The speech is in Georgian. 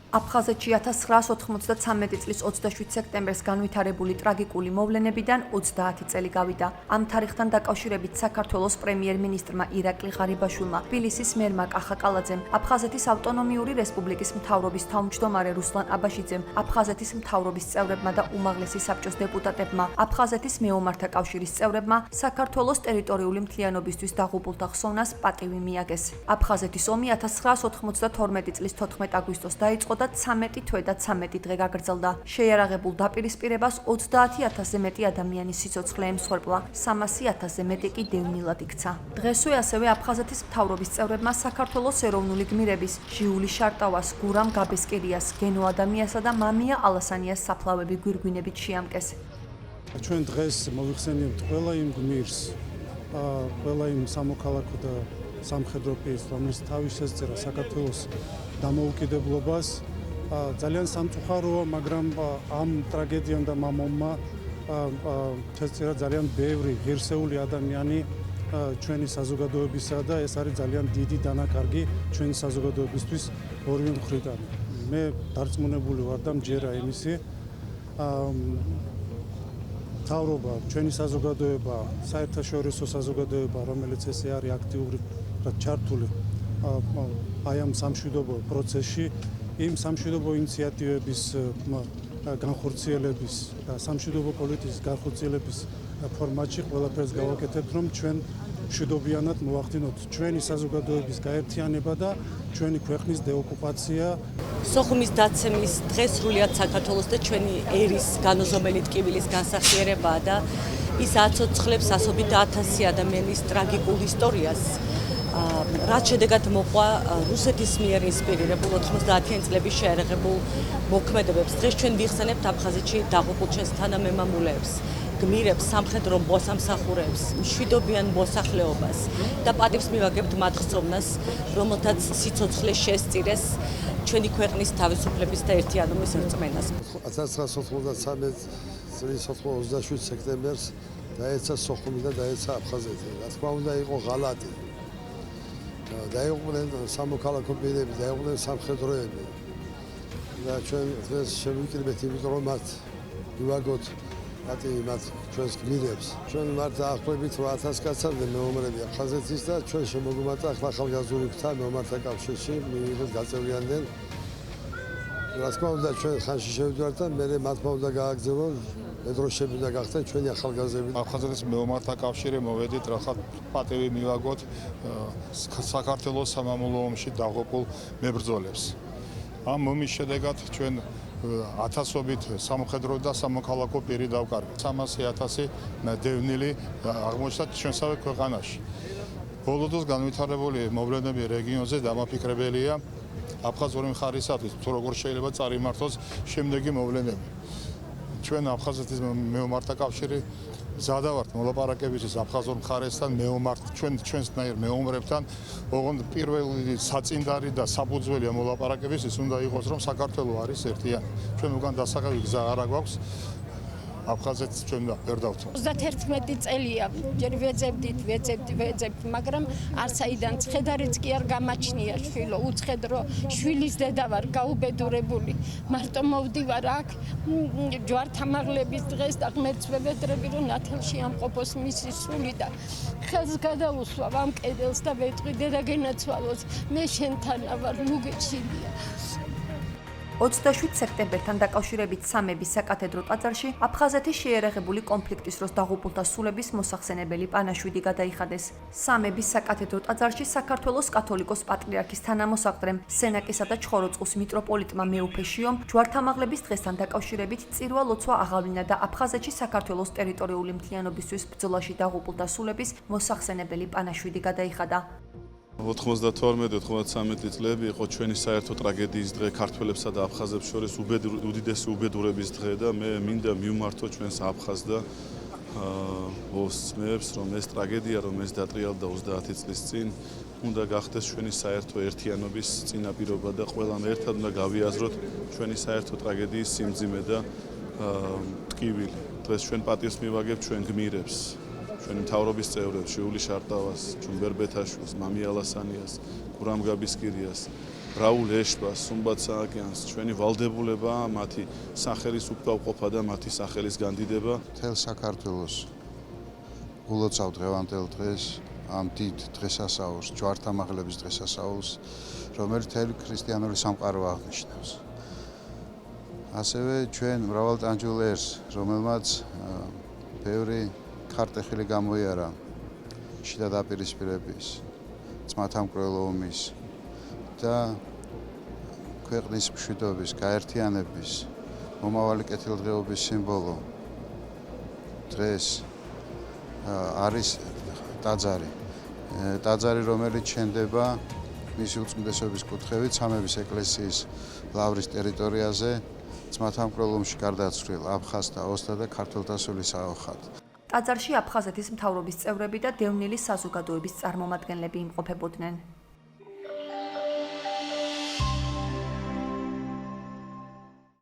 აფხაზეთში 1993 წლის 27 სექტემბერს განვითარებული ტრაგიკული მოვლენებიდან 30 წელი გავიდა. ამ თარიღთან დაკავშირებით საქართველოს პრემიერ-მინისტრმა ირაკლი ღარიბაშვილმა, თბილისის მერმა კახა კალაძემ, აფხაზეთის ავტონომიური რესპუბლიკის მთავრობის თავმჯდომარე რუსლან აბაშიძემ, აფხაზეთის მთავრობის წევრებმა და უმაღლესი საბჭოს დეპუტატებმა, აფხაზეთის მეომართა კავშირის წევრებმა საქართველოს ტერიტორიული მთლიანობისთვის დაღუპულთა ხსოვნას პატივი მიაგეს. აფხაზეთის ომი 1992 წლის 14 აგვისტოს დაიწყო და 13 თვე და 13 დღე გაგრძელდა. შეიარაღებულ დაპირისპირებას 30,000-ზე მეტი ადამიანის სიცოცხლე ემსხვერპლა, 300,000-ზე მეტი კი დევნილად იქცა. დღესვე ასევე აფხაზეთის მთავრობის წევრებმა საქართველოს ეროვნული გმირების ჟიული შარტავას, გურამ გაბესკირიას, გენო ადამიანსა და მამია ალასანიას საფლავები გვირგვინებით შეამკეს. ჩვენ დღეს მოვიხსენებთ ყველა იმ გმირს, ყველა იმ სამოქალაქო და სამხედრო პირს, რომელიც თავის შესწირა საქართველოს დამოუკიდებლობას. ძალიან სამწუხაროა, მაგრამ ამ ტრაგედიამ და მამონმა შესწირა ძალიან ბევრი ღირსეული ადამიანი ჩვენი საზოგადოებისა და ეს არის ძალიან დიდი დანაკარგი ჩვენი საზოგადოებისთვის ორივე მხრიდან. მე დარწმუნებული ვარ და მჯერა იმისი, მთავრობა, ჩვენი საზოგადოება, საერთაშორისო საზოგადოება, რომელიც ესე არის აქტიური ჩართული აი ამ სამშვიდობო პროცესში, იმ სამშვიდობო ინიციატივების განხორციელების და სამშვიდობო პოლიტიკის განხორციელების ფორმატში ყველაფერს გავაკეთებთ, რომ ჩვენ მშვიდობიანად მოვახდინოთ ჩვენი საზოგადოების გაერთიანება და ჩვენი ქვეყნის დეოკუპაცია. სოხუმის დაცემის დღე სრულიად საქართველოს და ჩვენი ერის განუზომელი ტკივილის განსახიერებაა და ის აცოცხლებს ასობით 1000 ადამიანის ტრაგიკულ ისტორიას. რაც შედეგად მოყვა რუსეთის მიერ ინსპირირებულ 90-იანი წლების შეიარაღებულ მოქმედებებს. დღეს ჩვენ ვიხსენებთ აფხაზეთში დაღუპულ ჩვენს თანამემამულეებს, გმირებს, სამხედრო მოსამსახურეებს, მშვიდობიან მოსახლეობას და პატივს მივაგებთ მათ ხსოვნას, რომელთაც სიცოცხლე შესწირეს ჩვენი ქვეყნის თავისუფლების და ერთიანობის რწმენას. 1993 წლის 27 სექტემბერს დაეცა სოხუმი და დაეცა აფხაზეთი. რა თქმა უნდა, იყო ღალატი. დაიღუპნენ სამოქალაქო პირები, დაიღუპნენ სამხედროები. და ჩვენ დღეს შევიკრიბეთ, იმიტომ რომ მათ ვივაგოთ პატივი მათ ჩვენს გმირებს. ჩვენ მათ დაახლოებით 8000 კაცამდე მეომრები აფხაზეთის და ჩვენ შემოგვიმართა ახალგაზრდული გთა მეომართა კავშირში, მიიღეთ გაწევრიანდნენ. რა თქმა უნდა, ჩვენ ხანში შევიდვართ და მე მათმა უნდა გააგზავნონ მედროშები და გახდნენ ჩვენი ახალგაზრდები. აფხაზეთის მეომართა კავშირი მოვედით, რახან პატივი მივაგოთ საქართველოს სამამულო ომში დაღუპულ მებრძოლებს. ამ ომის შედეგად ჩვენ ათასობით სამხედრო და სამოქალაქო პირი დავკარგეთ. 300,000 დევნილი აღმოჩნდა ჩვენსავე ქვეყანაში. ბოლო დროს განვითარებული მოვლენები რეგიონზე დამაფიქრებელია აფხაზური მხარისათვის, თუ როგორ შეიძლება წარიმართოს შემდეგი მოვლენები. ჩვენ აფხაზეთის მეომართა კავშირი ზადავართ მოლაპარაკებისთვის აფხაზურ მხარესთან, ჩვენსნაირ მეომრებთან, ოღონდ პირველი საწინდარი და საფუძველი მოლაპარაკებისთვის უნდა იყოს, რომ საქართველო არის ერთიანი. ჩვენ უკან დასახევი გზა არა გვაქვს. აფხაზეთს ჩვენ ვერ დავთვალ. 31 წელია, ჯერ ვეძებთ, მაგრამ არცაიდან ცხედარიც კი არ გამაჩნია შვილო, უცხედრო შვილის დედა ვარ, გაუბედურებული. მარტო მოვდივარ აქ ჯვართამაღლების დღეს და ღმერთს ვებედრები, რომ ნათელში ამყოფოს მისი სული და ხელს გადაუსვავ ამ კედელს და ვეტყვი დედა გენაცვალოს, მე შენთანა ვარ, მუგეჩილია. 27 სექტემბერთან დაკავშირებით სამების საკათედრო ტაძარში აფხაზეთის შეიარაღებული კონფლიქტის დროს დაღუპულთა სულების მოსახსენებელი პანაშვიდი გადაიხადეს. სამების საკათედრო ტაძარში საქართველოს კათოლიკოს პატრიარქის თანამოსაყდრემ, სენაკისა და ჩხოროწყუს მიტროპოლიტმა მეუფეშიომ ჯვართამაღლების დღესთან დაკავშირებით წირვა ლოცვა აღავლინა და აფხაზეთში საქართველოს ტერიტორიული მთლიანობისთვის ბრძოლაში დაღუპულთა სულების მოსახსენებელი პანაშვიდი გადაიხადა. 92-93 წლები იყო ჩვენი საერთო ტრაგედიის დღე ქართველებსა და აფხაზებს შორის უდიდესი უბედურების დღე და მე მინდა მივმართო ჩვენს აფხაზ და ოსმებს, რომ ეს ტრაგედია, რომ ეს დატრიალდა 30 წლის წინ, უნდა გახდეს ჩვენი საერთო ერთიანობის წინაპირობა და ყველამ ერთად უნდა გავიაზროთ ჩვენი საერთო ტრაგედიის სიმძიმე და ტკივილი. დღეს ჩვენ პატივს მივაგებთ ჩვენ გმირებს. ჩვენი მთავრობის წევრებს, ჟიული შარტავას, ჯუმბერ ბეთაშვილს, მამია ალასანიას, გურამ გაბესკირიას, რაულ ეშბას, სუმბატ სააკიანს, ჩვენი ვალდებულება, მათი სახელის უკრავყოფა და მათი სახელის განდიდება. მთელ საქართველოს ულოცავ დღევანდელ დღეს, ამ დიდ დღესასწაულს, ჯვართამაღლების დღესასწაულს, რომელიც მთელი ქრისტიანული სამყარო აღნიშნავს. ასევე ჩვენ მრავალტანჯულ ერს, რომელმაც ბევრი ქარტეხილი გამოიარა შიდა დაპირისპირების, ძმათამკვლელო ომის და ქვეყნის მშვიდობის, გაერთიანების, მომავალი კეთილდღეობის სიმბოლო. დღეს არის ტაძარი. ტაძარი, რომელიც შენდება მისი უწმიდესობის კუთხევით სამების ეკლესიის ლავრის ტერიტორიაზე, ძმათამკვლელ ომში გარდაცვლილ აფხაზთა, ოსთა და ქართველთა სულის აოხად. ტაძარში აფხაზეთის მთავრობის წევრები და დევნილის საზოგადოების წარმომადგენლები იმყოფებოდნენ.